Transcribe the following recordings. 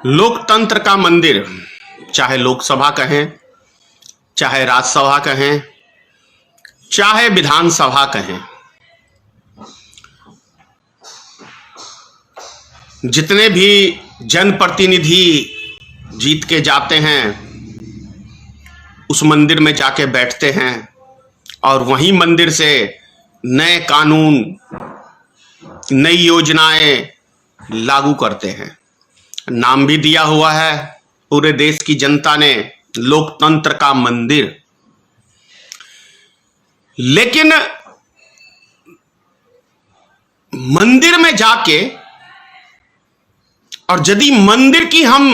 लोकतंत्र का मंदिर, चाहे लोकसभा कहें, चाहे राज्यसभा कहें, चाहे विधानसभा कहें, जितने भी जनप्रतिनिधि जीत के जाते हैं उस मंदिर में जाके बैठते हैं और वहीं मंदिर से नए कानून, नई योजनाएं लागू करते हैं। नाम भी दिया हुआ है पूरे देश की जनता ने, लोकतंत्र का मंदिर। लेकिन मंदिर में जाके और यदि मंदिर की हम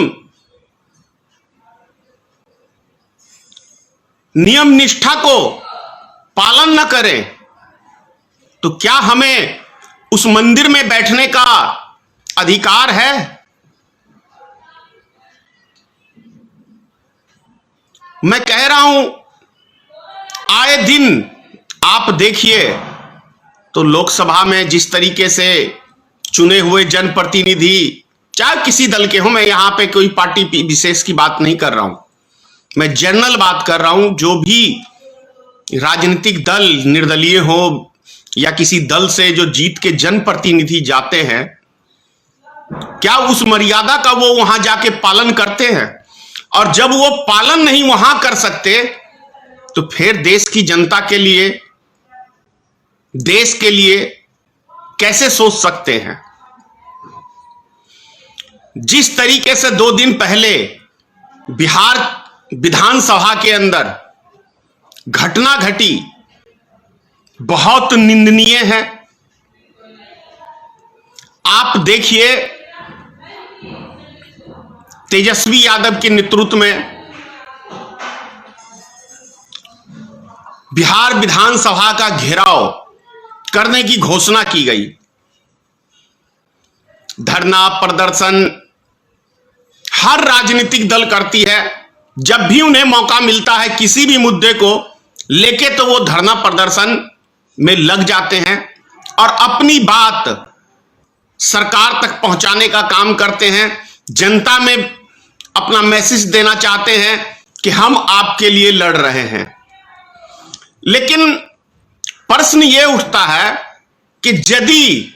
नियम निष्ठा को पालन न करें तो क्या हमें उस मंदिर में बैठने का अधिकार है? मैं कह रहा हूं, आए दिन आप देखिए तो लोकसभा में जिस तरीके से चुने हुए जनप्रतिनिधि, चाहे किसी दल के हो, मैं यहां पे कोई पार्टी विशेष की बात नहीं कर रहा हूं, मैं जनरल बात कर रहा हूं, जो भी राजनीतिक दल निर्दलीय हो या किसी दल से जो जीत के जनप्रतिनिधि जाते हैं, क्या उस मर्यादा का वो वहां जाके पालन करते हैं? और जब वो पालन नहीं वहां कर सकते तो फिर देश की जनता के लिए, देश के लिए कैसे सोच सकते हैं? जिस तरीके से 2 दिन पहले बिहार विधानसभा के अंदर घटना घटी, बहुत निंदनीय है। आप देखिए, तेजस्वी यादव के नेतृत्व में बिहार विधानसभा का घेराव करने की घोषणा की गई। धरना प्रदर्शन हर राजनीतिक दल करती है, जब भी उन्हें मौका मिलता है किसी भी मुद्दे को लेके तो वो धरना प्रदर्शन में लग जाते हैं और अपनी बात सरकार तक पहुंचाने का काम करते हैं। जनता में अपना मैसेज देना चाहते हैं कि हम आपके लिए लड़ रहे हैं। लेकिन प्रश्न ये उठता है कि यदि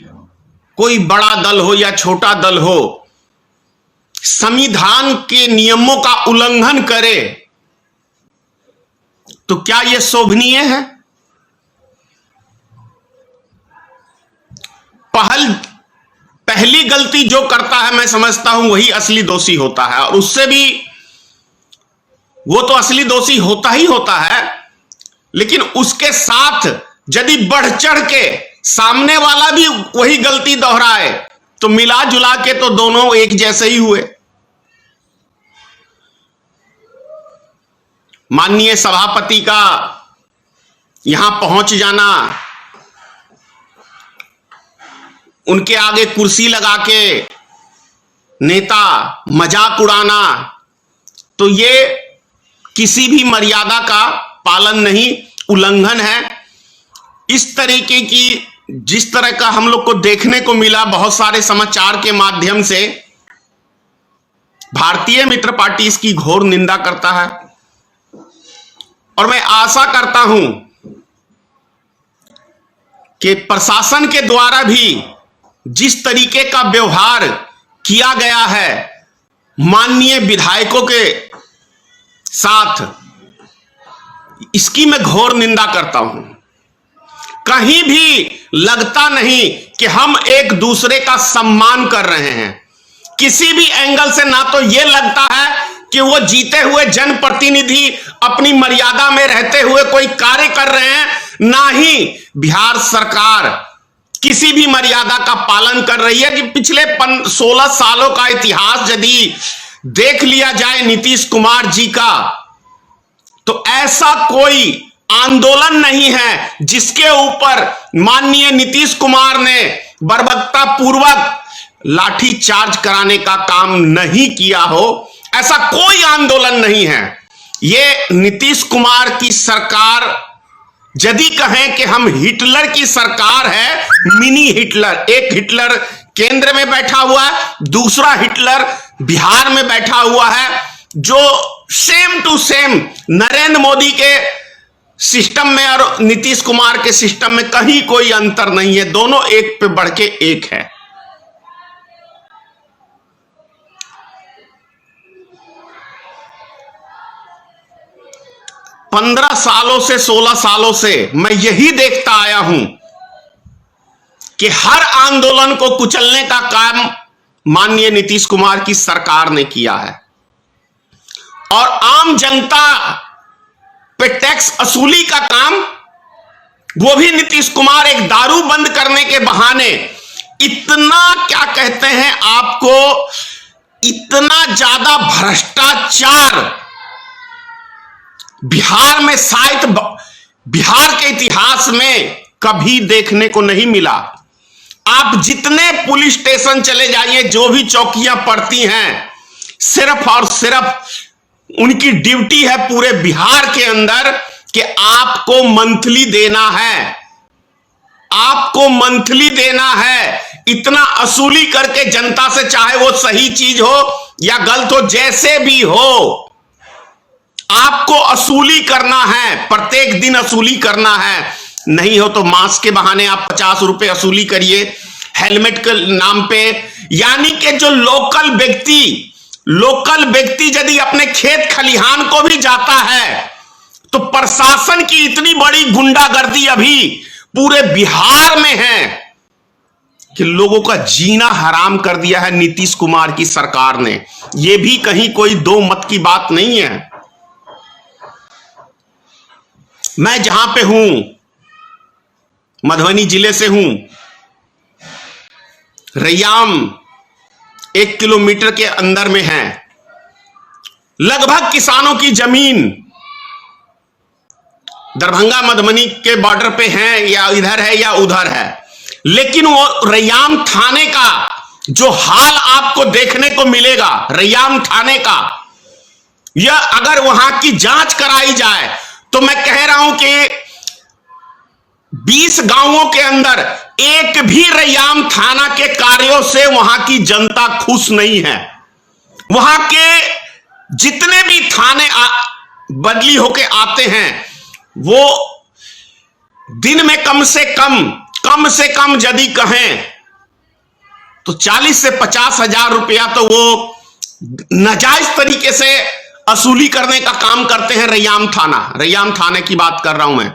कोई बड़ा दल हो या छोटा दल हो, संविधान के नियमों का उल्लंघन करे तो क्या यह शोभनीय है? पहली गलती जो करता है, मैं समझता हूं वही असली दोषी होता है, और उससे भी वो तो असली दोषी होता ही होता है, लेकिन उसके साथ यदि बढ़ चढ़ के सामने वाला भी वही गलती दोहराए तो मिला जुला के तो दोनों एक जैसे ही हुए। माननीय सभापति का यहां पहुंच जाना, उनके आगे कुर्सी लगा के नेता मजाक उड़ाना, तो ये किसी भी मर्यादा का पालन नहीं, उल्लंघन है। इस तरीके की जिस तरह का हम लोग को देखने को मिला बहुत सारे समाचार के माध्यम से, भारतीय मित्र पार्टी इसकी घोर निंदा करता है और मैं आशा करता हूं कि प्रशासन के द्वारा भी जिस तरीके का व्यवहार किया गया है माननीय विधायकों के साथ, इसकी मैं घोर निंदा करता हूं। कहीं भी लगता नहीं कि हम एक दूसरे का सम्मान कर रहे हैं। किसी भी एंगल से ना तो यह लगता है कि वो जीते हुए जनप्रतिनिधि अपनी मर्यादा में रहते हुए कोई कार्य कर रहे हैं, ना ही बिहार सरकार किसी भी मर्यादा का पालन कर रही है। कि पिछले 16 सालों का इतिहास यदि देख लिया जाए नीतीश कुमार जी का, तो ऐसा कोई आंदोलन नहीं है जिसके ऊपर माननीय नीतीश कुमार ने बर्बरता पूर्वक लाठी चार्ज कराने का काम नहीं किया हो। ऐसा कोई आंदोलन नहीं है। ये नीतीश कुमार की सरकार, यदि कहें कि हम हिटलर की सरकार है, मिनी हिटलर, एक हिटलर केंद्र में बैठा हुआ है, दूसरा हिटलर बिहार में बैठा हुआ है, जो same to same Narendra Modi के सिस्टम में और नीतीश कुमार के सिस्टम में कहीं कोई अंतर नहीं है, दोनों एक पे बढ़ के एक है। पंद्रह सालों से 16 सालों से मैं यही देखता आया हूं कि हर आंदोलन को कुचलने का काम माननीय नीतीश कुमार की सरकार ने किया है, और आम जनता पे टैक्स असूली का काम वो भी नीतीश कुमार एक दारू बंद करने के बहाने इतना क्या कहते हैं आपको, इतना ज्यादा भ्रष्टाचार बिहार में शायद बिहार के इतिहास में कभी देखने को नहीं मिला। आप जितने पुलिस स्टेशन चले जाइए, जो भी चौकियां पड़ती हैं, सिर्फ और सिर्फ उनकी ड्यूटी है पूरे बिहार के अंदर कि आपको मंथली देना है, आपको मंथली देना है। इतना असूली करके जनता से, चाहे वो सही चीज हो या गलत हो, जैसे भी हो, आपको असूली करना है, प्रत्येक दिन असूली करना है। नहीं हो तो मास्क के बहाने आप 50 रुपए असूली करिए, हेलमेट के नाम पे। यानी कि जो लोकल व्यक्ति यदि अपने खेत खलिहान को भी जाता है, तो प्रशासन की इतनी बड़ी गुंडागर्दी अभी पूरे बिहार में है कि लोगों का जीना हराम कर दिया है नीतीश कुमार की सरकार ने। यह भी कहीं कोई दो मत की बात नहीं है। मैं जहां पे हूं, मधुबनी जिले से हूं, रैयाम 1 किलोमीटर के अंदर में है। लगभग किसानों की जमीन दरभंगा मधुबनी के बॉर्डर पे है, या इधर है या उधर है, लेकिन वो रैयाम थाने का जो हाल आपको देखने को मिलेगा, रैयाम थाने का, यह अगर वहां की जांच कराई जाए तो मैं कह रहा हूं कि 20 गांवों के अंदर एक भी रैयाम थाना के कार्यों से वहां की जनता खुश नहीं है। वहां के जितने भी थाने बदली होके आते हैं, वो दिन में कम से कम यदि कहें तो 40 से 50 हजार रुपया तो वो नाजायज तरीके से असूली करने का काम करते हैं। रैयाम थाने की बात कर रहा हूं मैं,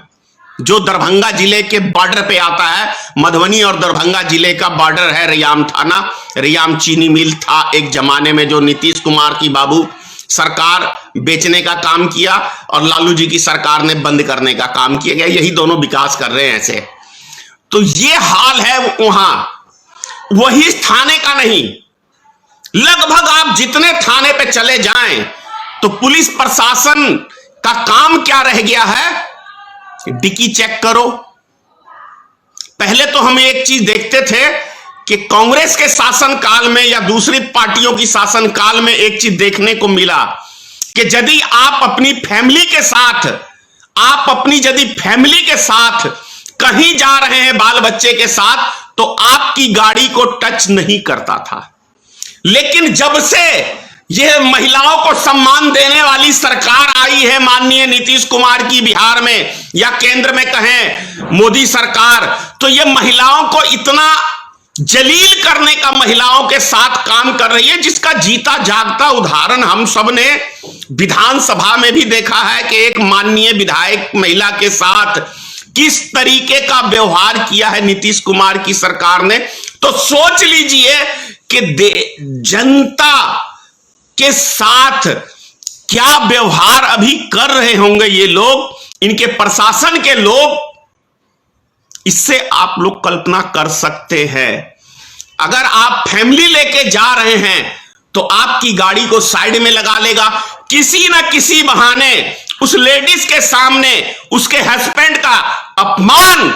जो दरभंगा जिले के बॉर्डर पे आता है। मधुबनी और दरभंगा जिले का बॉर्डर है रैयाम थाना। रैयाम चीनी मिल था एक जमाने में, जो नीतीश कुमार की बाबू सरकार बेचने का काम किया और लालू जी की सरकार ने बंद करने का काम किया गया। यही दोनों विकास कर रहे हैं ऐसे। तो ये हाल है वहां, वही थाने का नहीं, लगभग आप जितने थाने पे चले जाएं तो पुलिस प्रशासन का काम क्या रह गया है, डिक्की चेक करो। पहले तो हम एक चीज देखते थे कि कांग्रेस के शासन काल में या दूसरी पार्टियों की शासन काल में एक चीज देखने को मिला कि यदि आप अपनी फैमिली के साथ कहीं जा रहे हैं बाल बच्चे के साथ, तो आपकी गाड़ी को टच नहीं करता था। लेकिन जब से यह महिलाओं को सम्मान देने वाली सरकार आई है माननीय नीतीश कुमार की बिहार में, या केंद्र में कहें मोदी सरकार, तो यह महिलाओं को इतना जलील करने का महिलाओं के साथ काम कर रही है, जिसका जीता जागता उदाहरण हम सब ने विधानसभा में भी देखा है कि एक माननीय विधायक महिला के साथ किस तरीके का व्यवहार किया है नीतीश कुमार की सरकार ने। तो सोच लीजिए कि जनता के साथ क्या व्यवहार अभी कर रहे होंगे ये लोग, इनके प्रशासन के लोग। इससे आप लोग कल्पना कर सकते हैं, अगर आप फैमिली लेके जा रहे हैं तो आपकी गाड़ी को साइड में लगा लेगा, किसी ना किसी बहाने उस लेडीज के सामने उसके हस्बैंड का अपमान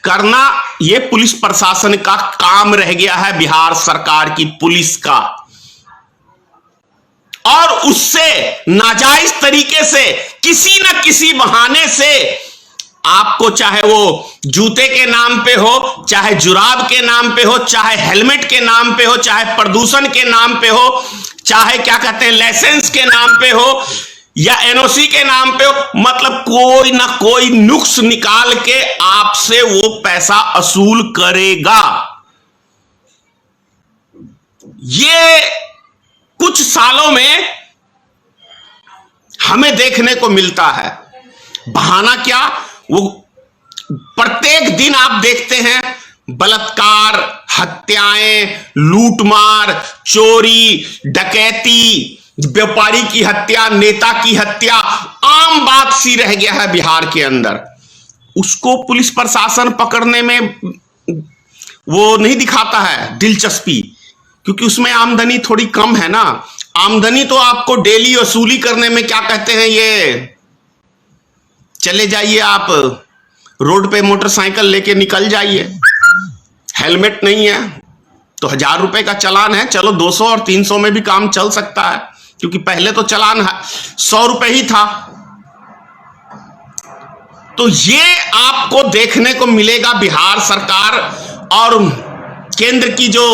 करना, यह पुलिस प्रशासन का काम रह गया है, बिहार सरकार की पुलिस का। और उससे नाजायज तरीके से किसी ना किसी बहाने से आपको, चाहे वो जूते के नाम पे हो, चाहे जुराब के नाम पे हो, चाहे हेलमेट के नाम पे हो, चाहे प्रदूषण के नाम पे हो, चाहे क्या कहते हैं लाइसेंस के नाम पे हो या एनओसी के नाम पे हो, मतलब कोई ना कोई नुक्स निकाल के आपसे वो पैसा वसूल करेगा। ये कुछ सालों में हमें देखने को मिलता है। बहाना क्या, वो प्रत्येक दिन आप देखते हैं बलात्कार, हत्याएं, लूटमार, चोरी, डकैती, व्यापारी की हत्या, नेता की हत्या आम बात सी रह गया है बिहार के अंदर। उसको पुलिस प्रशासन पकड़ने में वो नहीं दिखाता है दिलचस्पी, क्योंकि उसमें आमदनी थोड़ी कम है ना। आमदनी तो आपको डेली वसूली करने में क्या कहते हैं, ये चले जाइए आप रोड पे मोटरसाइकिल लेके निकल जाइए, हेलमेट नहीं है तो 1000 रुपए का चालान है, चलो 200 और 300 में भी काम चल सकता है, क्योंकि पहले तो चालान 100 रुपए ही था। तो ये आपको देखने को मिलेगा बिहार सरकार और केंद्र की जो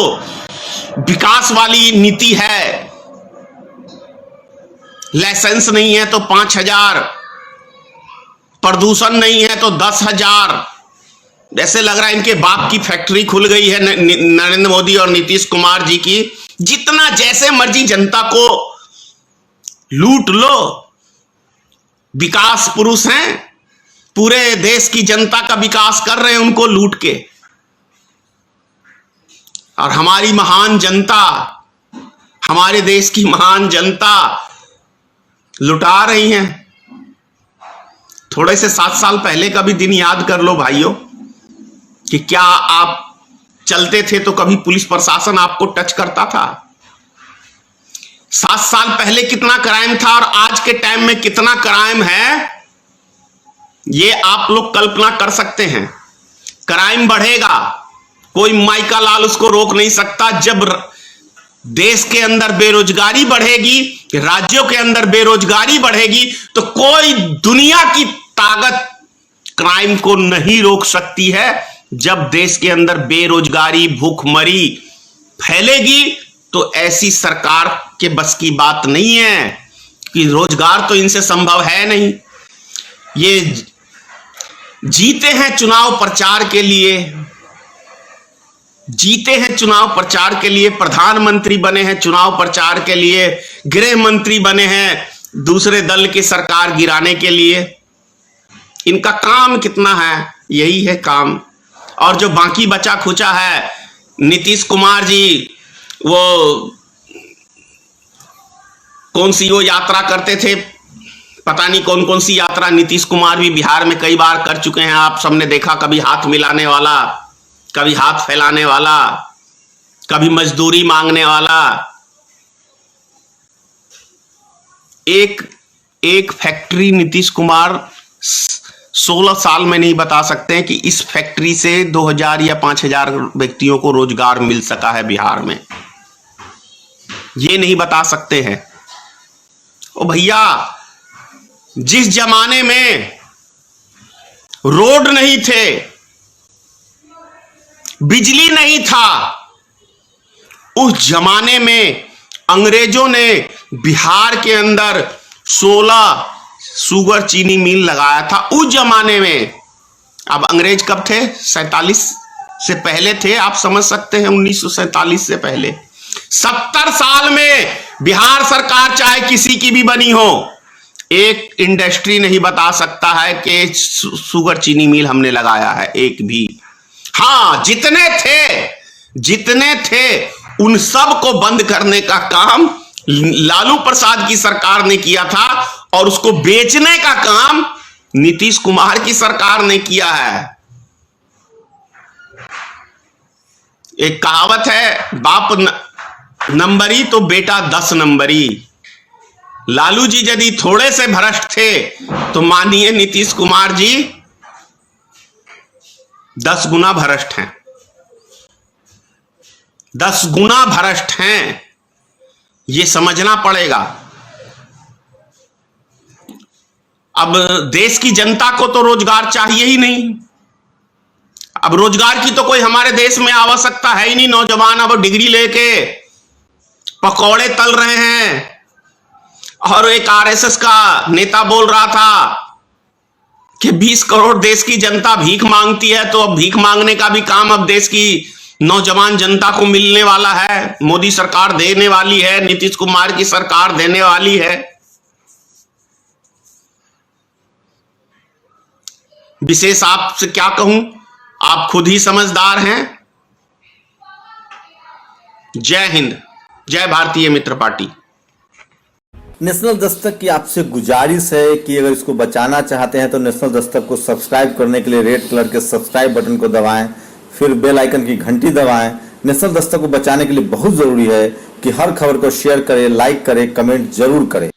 विकास वाली नीति है। लाइसेंस नहीं है तो 5000, प्रदूषण नहीं है तो 10,000। ऐसे लग रहा है इनके बाप की फैक्ट्री खुल गई है नरेंद्र मोदी और नीतीश कुमार जी की। जितना जैसे मर्जी जनता को लूट लो, विकास पुरुष हैं, पूरे देश की जनता का विकास कर रहे हैं उनको लूट के। और हमारी महान जनता, हमारे देश की महान जनता लुटा रही हैं। थोड़े से 7 साल पहले का भी दिन याद कर लो भाइयों, कि क्या आप चलते थे तो कभी पुलिस प्रशासन आपको टच करता था। 7 साल पहले कितना क्राइम था और आज के टाइम में कितना क्राइम है, ये आप लोग कल्पना कर सकते हैं। क्राइम बढ़ेगा, कोई माइका लाल उसको रोक नहीं सकता। जब देश के अंदर बेरोजगारी बढ़ेगी, राज्यों के अंदर बेरोजगारी बढ़ेगी, तो कोई दुनिया की ताकत क्राइम को नहीं रोक सकती है। जब देश के अंदर बेरोजगारी, भूखमरी फैलेगी तो ऐसी सरकार के बस की बात नहीं है, कि रोजगार तो इनसे संभव है नहीं। ये जीते हैं चुनाव प्रचार के लिए, जीते हैं चुनाव प्रचार के लिए, प्रधानमंत्री बने हैं चुनाव प्रचार के लिए, गृह मंत्री बने हैं दूसरे दल की सरकार गिराने के लिए। इनका काम कितना है, यही है काम। और जो बाकी बचा खुचा है, नीतीश कुमार जी वो कौन सी वो यात्रा करते थे, पता नहीं कौन कौन सी यात्रा नीतीश कुमार भी बिहार में कई बार कर चुके हैं। आप सबने देखा, कभी हाथ मिलाने वाला, कभी हाथ फैलाने वाला, कभी मजदूरी मांगने वाला। एक फैक्ट्री नीतीश कुमार 16 साल में नहीं बता सकते हैं कि इस फैक्ट्री से 2000 या 5000 व्यक्तियों को रोजगार मिल सका है बिहार में, ये नहीं बता सकते हैं। ओ भैया, जिस जमाने में रोड नहीं थे, बिजली नहीं था, उस जमाने में अंग्रेजों ने बिहार के अंदर 16 शुगर चीनी मिल लगाया था उस जमाने में। अब अंग्रेज कब थे? 47 से पहले थे, आप समझ सकते हैं। 1947 से पहले 70 साल में बिहार सरकार चाहे किसी की भी बनी हो, एक इंडस्ट्री नहीं बता सकता है कि शुगर चीनी मिल हमने लगाया है, एक भी। हाँ, जितने थे उन सब को बंद करने का काम लालू प्रसाद की सरकार ने किया था, और उसको बेचने का काम नीतीश कुमार की सरकार ने किया है। एक कहावत है, बाप नंबरी तो बेटा 10 नंबरी। लालू जी यदि थोड़े से भ्रष्ट थे तो मानिए नीतीश कुमार जी 10 गुना भ्रष्ट हैं, 10 गुना भ्रष्ट हैं। ये समझना पड़ेगा। अब देश की जनता को तो रोजगार चाहिए ही नहीं। अब रोजगार की तो कोई हमारे देश में आवश्यकता है ही नहीं। नौजवान अब डिग्री लेके पकौड़े तल रहे हैं। और एक आरएसएस का नेता बोल रहा था कि 20 करोड़ देश की जनता भीख मांगती है, तो अब भीख मांगने का भी काम अब देश की नौजवान जनता को मिलने वाला है, मोदी सरकार देने वाली है, नीतीश कुमार की सरकार देने वाली है। विशेष आपसे क्या कहूं, आप खुद ही समझदार हैं। जय हिंद, जय भारतीय मित्र पार्टी। नेशनल दस्तक की आपसे गुजारिश है कि अगर इसको बचाना चाहते हैं तो नेशनल दस्तक को सब्सक्राइब करने के लिए रेड कलर के सब्सक्राइब बटन को दबाएं, फिर बेल आइकन की घंटी दबाएं। नेशनल दस्तक को बचाने के लिए बहुत जरूरी है कि हर खबर को शेयर करें, लाइक करें, कमेंट जरूर करें।